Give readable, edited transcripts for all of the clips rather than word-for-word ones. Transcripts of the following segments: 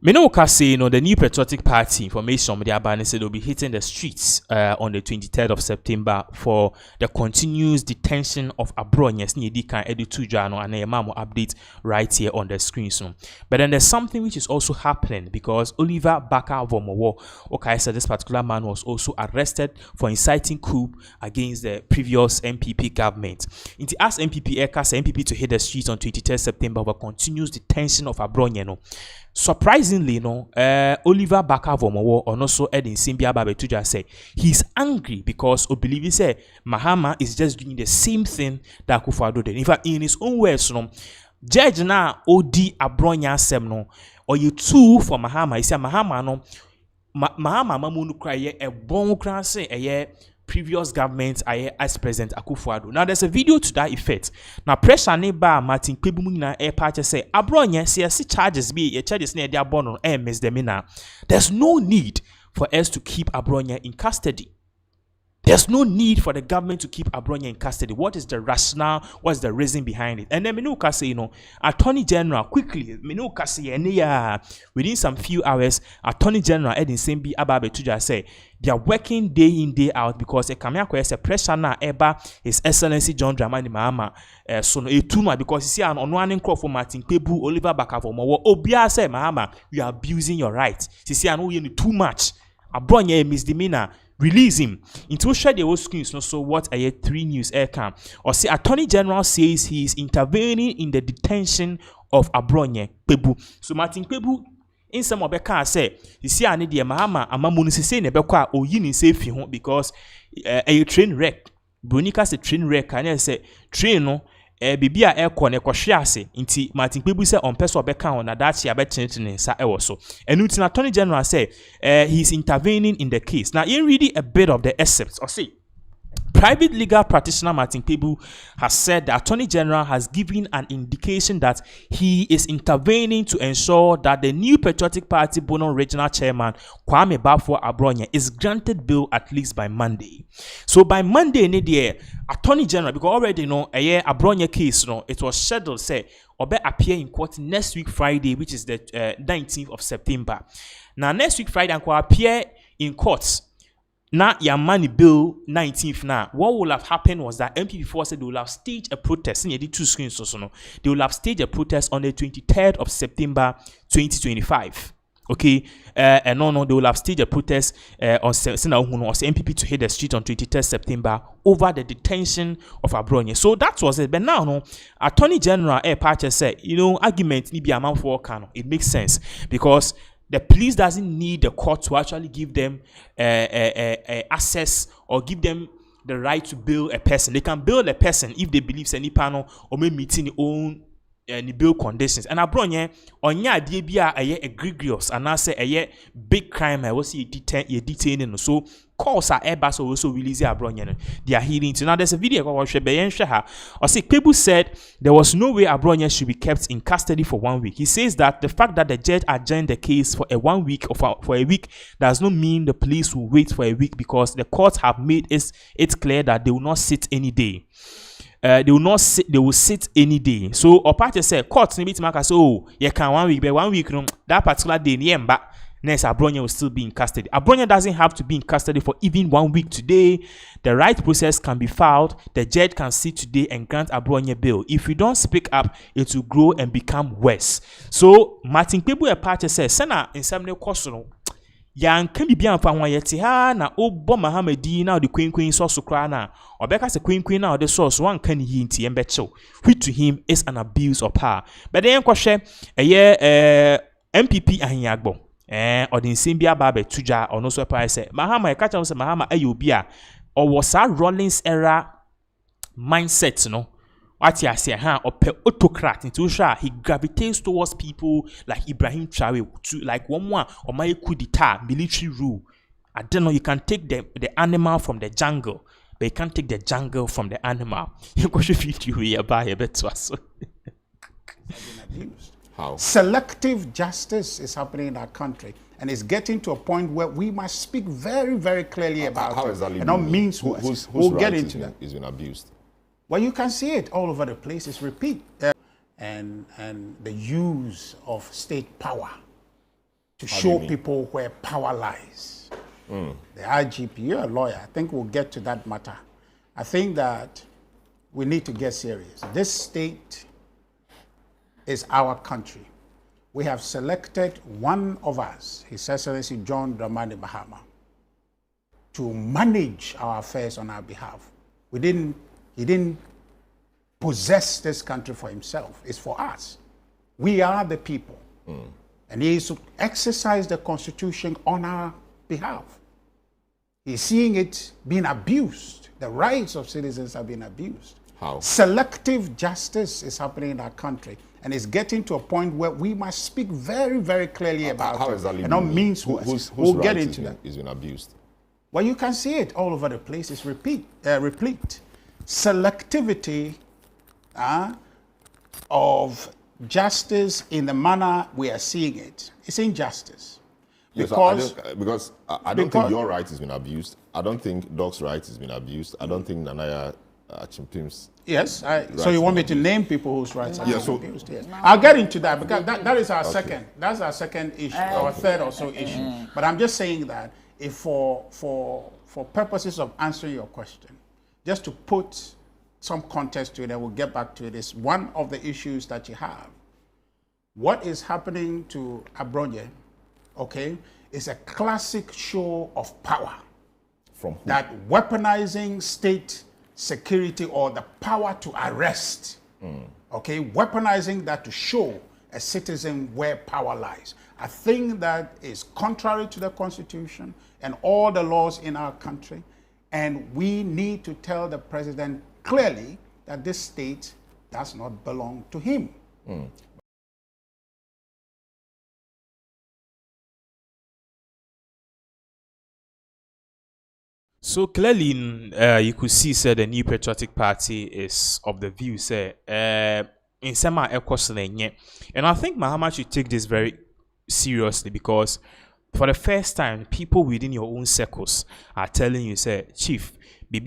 Menoka say, you know, the New Patriotic Party information the Abane said they'll be hitting the streets on the 23rd of September for the continuous detention of Abronye. Snidika Editu Jano and Emamo update right here on the screen soon. But then there's something which is also happening because Oliver Baka Vomowo, okay, said this particular man was also arrested for inciting coup against the previous MPP government. It asked MPP MPP to hit the streets on 23rd September for continuous detention of Abronye. No. Surprisingly, Oliver Baka Vomowo or also Edin Simbia Babetuja say he's angry because Obilivi say Mahama is just doing the same thing that Akufo-Addo did. In fact, in his own words, judge na Odi Abronye asem no or you two for Mahama. He said Mahama no Mahama mamunu cry a bon cran say previous government as President Akufo-Addo. Now there's a video to that effect. Now pressure neighbor Martin Kpebu na party say Abronye say charges be charges near their born on miss them now. There's no need for us to keep Abronye in custody. There's no need for the government to keep Abronye in custody. What is the rationale? What's the reason behind it? And then Menoka say, Attorney General, quickly, Menoka say, within some few hours, Attorney General Edin Sembi Ababetuja say, they are working day in, day out because a Kamiako is a pressure na eba His Excellency John Dramani Mahama so no etuma because you see an onwaning crop for Martin Kpebu, Oliver Baka Vomowo, Obia say Mahama, you are abusing your rights. You see, I know you too much. Abronye misdemeanor. Release him. Into share the whole screens. No, so what are 3 news air cam? Or see, Attorney General says he is intervening in the detention of Abronye Kpebu. So Martin Kpebu in some of the car say, you see, I need the Mahama Amamun say nebekwa or yin safe because a train wreck. Bonica say train wreck. And I say train no. Bibia aircon ekwohwe inti Martin Kpebu say on person obeka on na that ya betenetene sa ewo so enu Attorney General say he's intervening in the case. Now you read a bit of the excerpts or see private legal practitioner Martin Kpebu has said the Attorney General has given an indication that he is intervening to ensure that the New Patriotic Party Bono Regional Chairman Kwame Bafo Abronye is granted bail at least by Monday. So by Monday, Attorney General, because already Abronye case, it was scheduled say obe appear in court next week Friday, which is the 19th of September. Now next week Friday, and appear in court. Now, your money bill 19th now. What will have happened was that MPP4 said they will have staged a protest. They did 2 screens so they will have staged a protest on the 23rd of September 2025. Okay, and no, they will have staged a protest on MPP to hit the street on 23rd September over the detention of Abronye. So that was it. But now, Attorney General Parcher said, argument ni be amount for Kano. It makes sense because the police doesn't need the court to actually give them access or give them the right to bail a person. They can bail a person if they believe any panel or may meeting their own bail conditions. And Abronye onya die bia egregious and I say a big crime I was detaining. So calls are airbus also release Abronye. They are hearing. Now there's a video or say Kpebu said there was no way Abronye should be kept in custody for 1 week. He says that the fact that the judge adjourned the case for 1 week or for a week does not mean the police will wait for a week because the courts have made it clear that they will not sit any day. They will not sit, they will sit any day. So Opate said court ni bit maka say oh you can 1 week, but 1 week that particular day next Abronye will still be in custody. Abronye doesn't have to be in custody for even 1 week today. The right process can be filed. The judge can sit today and grant Abronye bail. If you don't speak up, it will grow and become worse. So Martin Kpebu Opate said sena in some question yan can be bian fa yeti ha na obo Mahama di na the queen source kra na obeka se queen na the source one can he nti embecho which to him is an abuse of power. But then kwhwe MPP ahiyagbo or the Simbia Babe Tuja or no surprise say Mahama e catch say Mahama ayobia or was a Rollins era mindset what you say, autocrat into he gravitates towards people like Ibrahim Traore to like one or my coup d'etat military rule. I don't know, you can take the animal from the jungle, but you can't take the jungle from the animal. You go to feed you here by a bit so. How? Selective justice is happening in our country, and it's getting to a point where we must speak very, very clearly about how it. Exactly and not means we'll get into that. Is been abused. Well, you can see it all over the place. It's repeat and the use of state power to show people where power lies. The IGP, you're a lawyer. I think we'll get to that matter. I think that we need to get serious. This state is our country. We have selected one of us, His Excellency John Dramani Mahama, to manage our affairs on our behalf. He didn't possess this country for himself. It's for us. We are the people. And he is to exercise the Constitution on our behalf. He's seeing it being abused. The rights of citizens are being abused. How? Selective justice is happening in our country. And it's getting to a point where we must speak very, very clearly about how it. exactly and not means we'll get into that. Is been abused? Well, you can see it all over the place. It's replete. Selectivity of justice in the manner we are seeing it. It's injustice. Because I don't think your right has been abused. I don't think Doc's right has been abused. I don't think Nanaya Chimpim's. Yes. So you want me to name people whose rights have been abused? Yes. I'll get into that because that is our second. That's our second issue, our third or so issue. But I'm just saying that if for purposes of answering your question, just to put some context to it, and we'll get back to it, is one of the issues that you have. What is happening to Abronye, okay, is a classic show of power. From who? That weaponizing state security or the power to arrest, okay, weaponizing that to show a citizen where power lies. A thing that is contrary to the Constitution and all the laws in our country. And we need to tell the president clearly that this state does not belong to him. So clearly, you could see, say, the New Patriotic Party is of the view, say, in some and I think Mahama should take this very seriously because for the first time, people within your own circles are telling you, say, Chief, we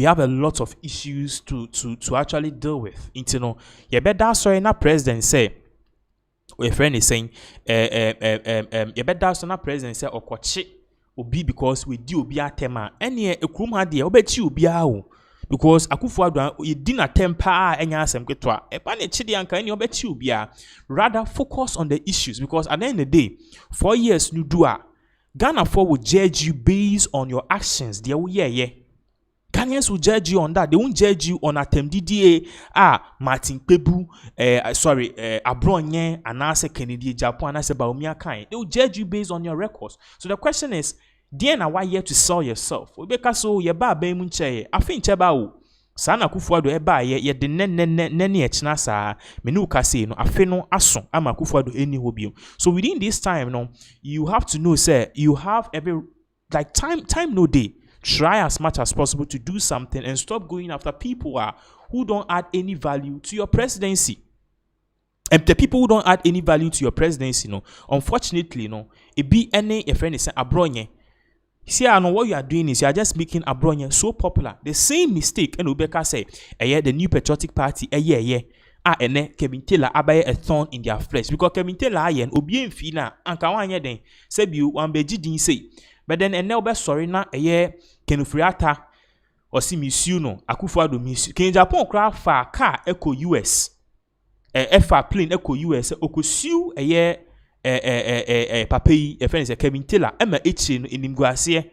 have a lot of issues to actually deal with. You know, you better sorry na president say, a friend is saying, you better sorry na president say, okochi obi because we do obi atema. Any ekrum ha dia obechi obi awo because Akufo-Addo you didn't temper enya asem ketwa. Epa ne chidi anka any obechi obi a. Rather focus on the issues because at the end of the day, 4 years nu do a Ghana will judge you based on your actions. They will Ghanaians will judge you on that. They won't judge you on DDA. Martin Kpebu, Abronye, Anase Kennedy, Japan, Anase Baumia Kai. They will judge you based on your records. So the question is, Diana, why you to sell yourself? Because so ye ba be munche. I think cheba Sana Akufo-Addo eba ye de neni echna sa menu kase no afe no aso ama Akufo-Addo eni hobio. So within this time no, you have to know say you have every like time no day. Try as much as possible to do something and stop going after people who don't add any value to your presidency. And the people who don't add any value to your presidency, unfortunately, it be any a friend is Abronye. See, I know what you are doing is you are just making Abronye so popular. The same mistake, and Ubeka say, the New Patriotic Party, ene Kevin Taylor abaye a thorn in their flesh because Kevin Taylor ayen obi emfi na anka wanye den se bi wan beji din say. But then and now be sorry na Kenufriata or si misu no Akufo-Addo misu. Ken Japan kra fa car echo US. Fa plane echo US okosu papa yi e friend say Kevin Taylor ema echi no inimguase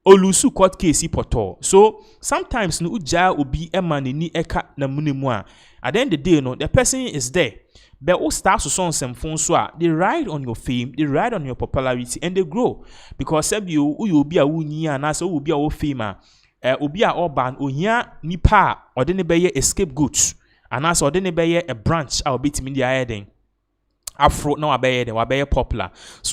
olusu court case poto. So sometimes no uja obi ema ni eka na munemu a at the end of the day the person is there. But all stars so on some phone so they ride on your fame, they ride on your popularity, and they grow because you be a wuni and as will be a fame, be a urban onya nipa or then be a scapegoat, and as or then be a branch I'll beat in the heading. Afro now a popular. So